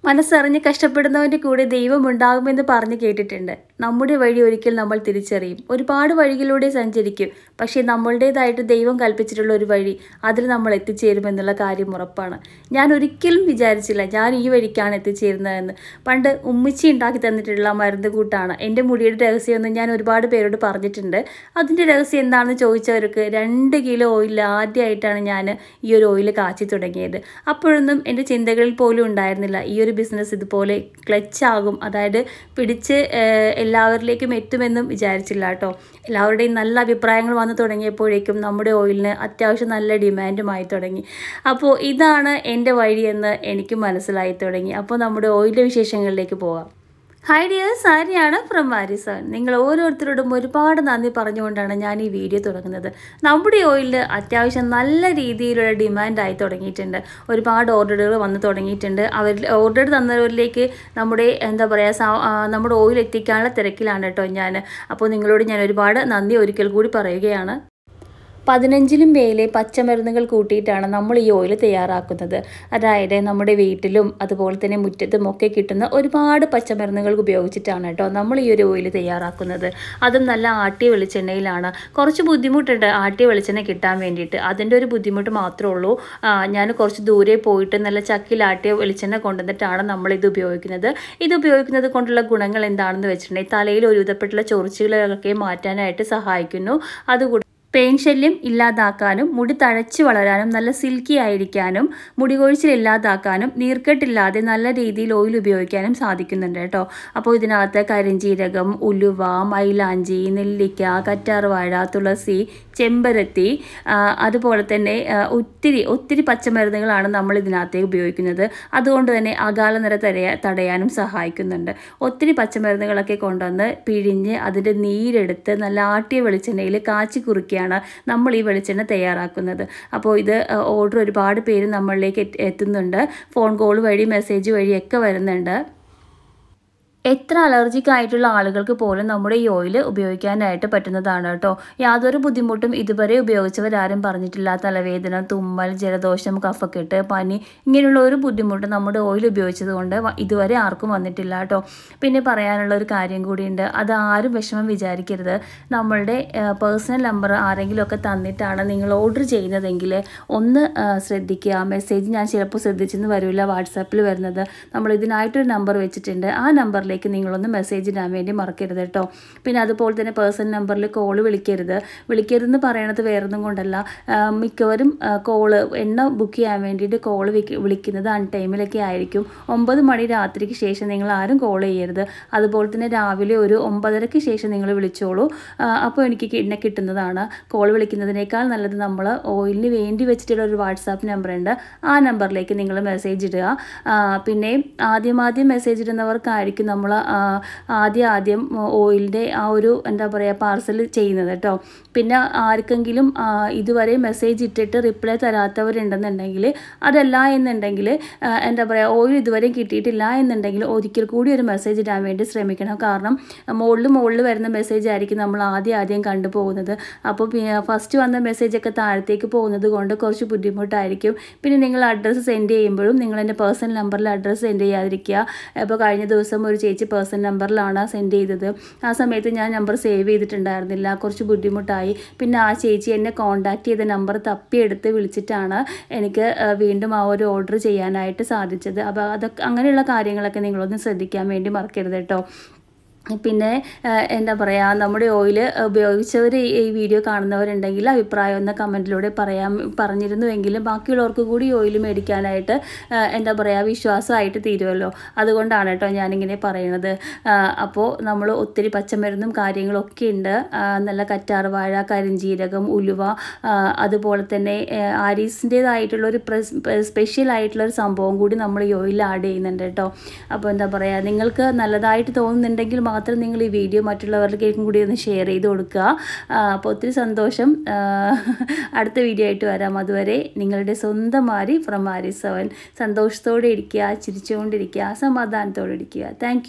മനസ്സറിഞ്ഞ് കഷ്ടപ്പെടുന്നവൻ്റെ കൂടെ ദൈവമുണ്ടാകുമെന്ന് പറഞ്ഞു കേട്ടിട്ടുണ്ട്. നമ്മുടെ വഴി ഒരിക്കൽ നമ്മൾ തിരിച്ചറിയും. ഒരുപാട് വഴികളിലൂടെ സഞ്ചരിക്കും. പക്ഷേ നമ്മളുടേതായിട്ട് ദൈവം കൽപ്പിച്ചിട്ടുള്ള ഒരു വഴി, അതിൽ നമ്മൾ എത്തിച്ചേരുമെന്നുള്ള കാര്യം ഉറപ്പാണ്. ഞാൻ ഒരിക്കലും വിചാരിച്ചില്ല ഞാൻ ഈ വഴിക്കാണ് എത്തിച്ചേരുന്നതെന്ന്. പണ്ട് ഉമ്മിച്ചി ഉണ്ടാക്കി തന്നിട്ടുള്ള മരുന്ന് കൂട്ടാണ് എൻ്റെ മുടിയുടെ രഹസ്യമെന്ന് ഞാൻ ഒരുപാട് പേരോട് പറഞ്ഞിട്ടുണ്ട്. അതിൻ്റെ രഹസ്യം എന്താണെന്ന് ചോദിച്ചവർക്ക് 2 കിലോ ഓയിൽ ആദ്യമായിട്ടാണ് ഞാൻ ഈ ഒരു ഓയിൽ കാച്ചി തുടങ്ങിയത്. അപ്പോഴൊന്നും എൻ്റെ ചിന്തകളിൽ പോലും ഉണ്ടായിരുന്നില്ല ഈ ഒരു ബിസിനസ് ഇതുപോലെ ക്ലച്ചാകും, അതായത് പിടിച്ച് എല്ലാവരിലേക്കും എത്തുമെന്നും വിചാരിച്ചില്ല കേട്ടോ. എല്ലാവരുടെയും നല്ല അഭിപ്രായങ്ങൾ വന്നു തുടങ്ങിയപ്പോഴേക്കും നമ്മുടെ ഓയിലിന് അത്യാവശ്യം നല്ല ഡിമാൻഡുമായി തുടങ്ങി. അപ്പോൾ ഇതാണ് എൻ്റെ വഴിയെന്ന് എനിക്ക് മനസ്സിലായി തുടങ്ങി. അപ്പോൾ നമ്മുടെ ഓയിലിൻ്റെ വിശേഷങ്ങളിലേക്ക് പോകാം. ഹായ് ഡിയേഴ്സ്, ആര്യാണ് ഫ്രം ആരിസൺ. നിങ്ങൾ ഓരോരുത്തരോടും ഒരുപാട് നന്ദി പറഞ്ഞുകൊണ്ടാണ് ഞാൻ ഈ വീഡിയോ തുടങ്ങുന്നത്. നമ്മുടെ ഓയിലിൽ അത്യാവശ്യം നല്ല രീതിയിലുള്ള ഡിമാൻഡായി തുടങ്ങിയിട്ടുണ്ട്. ഒരുപാട് ഓർഡറുകൾ വന്ന് തുടങ്ങിയിട്ടുണ്ട്. ഓർഡർ തന്നവരിലേക്ക് നമ്മുടെ നമ്മുടെ ഓയിൽ എത്തിക്കാനുള്ള തിരക്കിലാണ് കേട്ടോ ഞാൻ. അപ്പോൾ നിങ്ങളോട് ഞാൻ ഒരുപാട് നന്ദി ഒരിക്കൽ കൂടി പറയുകയാണ്. 15ലും മേലെ പച്ചമരുന്നുകൾ കൂട്ടിയിട്ടാണ് നമ്മൾ ഈ ഓയിൽ തയ്യാറാക്കുന്നത്. അതായത് നമ്മുടെ വീട്ടിലും അതുപോലെ തന്നെ മുറ്റത്തും ഒക്കെ കിട്ടുന്ന ഒരുപാട് പച്ചമരുന്നുകൾ ഉപയോഗിച്ചിട്ടാണ് കേട്ടോ നമ്മൾ ഈ ഒരു ഓയിൽ തയ്യാറാക്കുന്നത്. അതും നല്ല ആട്ടിയ വെളിച്ചെണ്ണയിലാണ്. കുറച്ച് ബുദ്ധിമുട്ടുണ്ട് ആട്ടിയ വെളിച്ചെണ്ണ കിട്ടാൻ വേണ്ടിയിട്ട്. അതിൻ്റെ ഒരു ബുദ്ധിമുട്ട് മാത്രമേ ഉള്ളൂ. ഞാൻ കുറച്ച് ദൂരെ പോയിട്ട് നല്ല ചക്കിൽ ആട്ടിയ വെളിച്ചെണ്ണ കൊണ്ടുവന്നിട്ടാണ് നമ്മളിത് ഉപയോഗിക്കുന്നത്. ഇത് ഉപയോഗിക്കുന്നത് കൊണ്ടുള്ള ഗുണങ്ങൾ എന്താണെന്ന് വെച്ചിട്ടുണ്ടെങ്കിൽ തലയിൽ ഒരുവിധപ്പെട്ടുള്ള ചൊറിച്ചുകളൊക്കെ മാറ്റാനായിട്ട് സഹായിക്കുന്നു. അതുകൂടി പെയിൻ ശല്യം ഇല്ലാതാക്കാനും മുടി തഴച്ച് വളരാനും നല്ല സിൽക്കി ആയിരിക്കാനും മുടി കൊഴിച്ചിൽ ഇല്ലാതാക്കാനും നീർക്കെട്ടില്ലാതെ നല്ല രീതിയിൽ ഓയിൽ ഉപയോഗിക്കാനും സാധിക്കുന്നുണ്ട് കേട്ടോ. അപ്പോൾ ഇതിനകത്ത് കരിഞ്ജീരകം, ഉലുവ, മൈലാഞ്ചി, നെല്ലിക്ക, കറ്റാർവാഴ, തുളസി, ചെമ്പരത്തി, അതുപോലെ തന്നെ ഒത്തിരി പച്ചമരുന്നുകളാണ് നമ്മൾ ഇതിനകത്തേക്ക് ഉപയോഗിക്കുന്നത്. അതുകൊണ്ട് തന്നെ അകാല നിര തടയാനും സഹായിക്കുന്നുണ്ട്. ഒത്തിരി പച്ചമരുന്നുകളൊക്കെ കൊണ്ടുവന്ന് പിഴിഞ്ഞ് അതിൻ്റെ നീരെടുത്ത് നല്ല ആട്ടിയ വെളിച്ചെണ്ണയിൽ കാച്ചി കുറുക്കിയാണ് നമ്മൾ ഈ വെളിച്ചെണ്ണ തയ്യാറാക്കുന്നത്. അപ്പോൾ ഇത് ഓർഡർ ഒരുപാട് പേര് നമ്മളിലേക്ക് എത്തുന്നുണ്ട്. ഫോൺ കോൾ വഴി മെസ്സേജ് വഴിയൊക്കെ വരുന്നുണ്ട്. എത്ര അലർജിക് ആയിട്ടുള്ള ആളുകൾക്ക് പോലും നമ്മുടെ ഈ ഓയിൽ ഉപയോഗിക്കാനായിട്ട് പറ്റുന്നതാണ് കേട്ടോ. യാതൊരു ബുദ്ധിമുട്ടും ഇതുവരെ ഉപയോഗിച്ചവരാരും പറഞ്ഞിട്ടില്ല. തലവേദന, തുമ്മൽ, ജലദോഷം, കഫക്കെട്ട്, പനി ഇങ്ങനെയുള്ള ഒരു ബുദ്ധിമുട്ട് നമ്മുടെ ഓയിൽ ഉപയോഗിച്ചത് കൊണ്ട് ഇതുവരെ ആർക്കും വന്നിട്ടില്ല കേട്ടോ. പിന്നെ പറയാനുള്ള ഒരു കാര്യം കൂടിയുണ്ട്. അത് ആരും വിഷമം വിചാരിക്കരുത്. നമ്മളുടെ പേഴ്സണൽ നമ്പർ ആരെങ്കിലുമൊക്കെ തന്നിട്ടാണ് നിങ്ങൾ ഓർഡർ ചെയ്യുന്നതെങ്കിൽ ഒന്ന് ശ്രദ്ധിക്കുക. മെസ്സേജ് ഞാൻ ചിലപ്പോൾ ശ്രദ്ധിച്ചെന്ന് വരില്ല, വാട്സാപ്പിൽ വരുന്നത്. നമ്മൾ ഇതിനായിട്ടൊരു നമ്പർ വെച്ചിട്ടുണ്ട്. ആ നമ്പറിലേക്ക് നിങ്ങളൊന്ന് മെസ്സേജ് ഇടാൻ വേണ്ടി മറക്കരുത് കേട്ടോ. പിന്നെ അതുപോലെ തന്നെ പേഴ്സണൽ നമ്പറിൽ കോള് വിളിക്കരുതെന്ന് പറയണത് വേറൊന്നും കൊണ്ടല്ല. മിക്കവരും കോള് എണ്ണ ബുക്ക് ചെയ്യാൻ വേണ്ടിയിട്ട് കോള് വിളിക്കുന്നത് അൺടൈമിലൊക്കെ ആയിരിക്കും. 9 മണി രാത്രിക്ക് ശേഷം നിങ്ങൾ ആരും കോൾ ചെയ്യരുത്. അതുപോലെ തന്നെ രാവിലെ ഒരു 9:30ക്ക് ശേഷം നിങ്ങൾ വിളിച്ചോളൂ. അപ്പോൾ എനിക്ക് എന്നെ കിട്ടുന്നതാണ്. കോൾ വിളിക്കുന്നതിനേക്കാൾ നല്ലത് നമ്മൾ ഓയിലിന് വേണ്ടി വെച്ചിട്ടുള്ള ഒരു വാട്സാപ്പ് നമ്പറുണ്ട്. ആ നമ്പറിലേക്ക് നിങ്ങൾ മെസ്സേജ് ഇടുക. പിന്നെ ആദ്യം മെസ്സേജ് ഇടുന്നവർക്കായിരിക്കും നമ്മൾ ആദ്യം ഓയിലിൻ്റെ ആ ഒരു പാർസൽ ചെയ്യുന്നത് കേട്ടോ. പിന്നെ ആർക്കെങ്കിലും ഇതുവരെ മെസ്സേജ് ഇട്ടിട്ട് റിപ്ലൈ തരാത്തവരുണ്ടെന്നുണ്ടെങ്കിൽ, അതല്ല എന്നുണ്ടെങ്കിൽ ഓയിൽ ഇതുവരെ കിട്ടിയിട്ടില്ല എന്നുണ്ടെങ്കിൽ ഒരിക്കൽ കൂടി ഒരു മെസ്സേജ് ഇടാൻ വേണ്ടി ശ്രമിക്കണം. കാരണം മുകളിൽ വരുന്ന മെസ്സേജ് ആയിരിക്കും നമ്മൾ ആദ്യം കണ്ടുപോകുന്നത്. അപ്പോൾ ഫസ്റ്റ് വന്ന മെസ്സേജൊക്കെ താഴത്തേക്ക് പോകുന്നത് കൊണ്ട് കുറച്ച് ബുദ്ധിമുട്ടായിരിക്കും. പിന്നെ നിങ്ങൾ അഡ്രസ്സ് സെൻഡ് ചെയ്യുമ്പോഴും നിങ്ങൾ എൻ്റെ പേഴ്സണൽ നമ്പറിൽ അഡ്രസ്സ് സെൻഡ് ചെയ്യാതിരിക്കുക. ഇപ്പോൾ കഴിഞ്ഞ ദിവസം ഒരു ചേച്ചി പേഴ്സണൽ നമ്പറിലാണ് സെൻഡ് ചെയ്തത്. ആ സമയത്ത് ഞാൻ നമ്പർ സേവ് ചെയ്തിട്ടുണ്ടായിരുന്നില്ല. കുറച്ച് ബുദ്ധിമുട്ടായി. പിന്നെ ആ ചേച്ചി എന്നെ കോൺടാക്റ്റ് ചെയ്ത നമ്പർ തപ്പിയെടുത്ത് വിളിച്ചിട്ടാണ് എനിക്ക് വീണ്ടും ആ ഒരു ഓർഡർ ചെയ്യാനായിട്ട് സാധിച്ചത്. അപ്പോൾ അങ്ങനെയുള്ള കാര്യങ്ങളൊക്കെ നിങ്ങളൊന്ന് ശ്രദ്ധിക്കാൻ വേണ്ടി മറക്കരുത് കേട്ടോ. പിന്നെ നമ്മുടെ ഓയിൽ ഉപയോഗിച്ചവർ ഈ വീഡിയോ കാണുന്നവരുണ്ടെങ്കിൽ അഭിപ്രായം ഒന്ന് കമൻറ്റിലൂടെ പറഞ്ഞിരുന്നുവെങ്കിലും ബാക്കിയുള്ളവർക്ക് കൂടി ഈ ഓയിൽ മേടിക്കാനായിട്ട് വിശ്വാസമായിട്ട് തീരുമല്ലോ. അതുകൊണ്ടാണ് കേട്ടോ ഞാനിങ്ങനെ പറയുന്നത്. അപ്പോൾ നമ്മൾ ഒത്തിരി പച്ചമരുന്നും കാര്യങ്ങളൊക്കെ ഉണ്ട്. നല്ല കറ്റാർവാഴ, കരിഞ്ജീരകം, ഉലുവ, അതുപോലെ തന്നെ ആരീസിൻ്റേതായിട്ടുള്ളൊരു സ്പെഷ്യലായിട്ടുള്ളൊരു സംഭവം കൂടി നമ്മൾ ഈ ഓയിലിൽ ആഡ് ചെയ്യുന്നുണ്ട് കേട്ടോ. അപ്പോൾ നിങ്ങൾക്ക് നല്ലതായിട്ട് തോന്നുന്നുണ്ടെങ്കിൽ മാത്രം നിങ്ങൾ ഈ വീഡിയോ മറ്റുള്ളവരിലേക്കും കൂടി ഒന്ന് ഷെയർ ചെയ്ത് കൊടുക്കുക. അപ്പോൾ ഒത്തിരി സന്തോഷം. അടുത്ത വീഡിയോ ആയിട്ട് വരാം. അതുവരെ നിങ്ങളുടെ സ്വന്തം ആരി ഫ്രം ആരിസൺ. സന്തോഷത്തോടെ ഇരിക്കുക, ചിരിച്ചുകൊണ്ടിരിക്കുക, സമാധാനത്തോടെ ഇരിക്കുക. താങ്ക്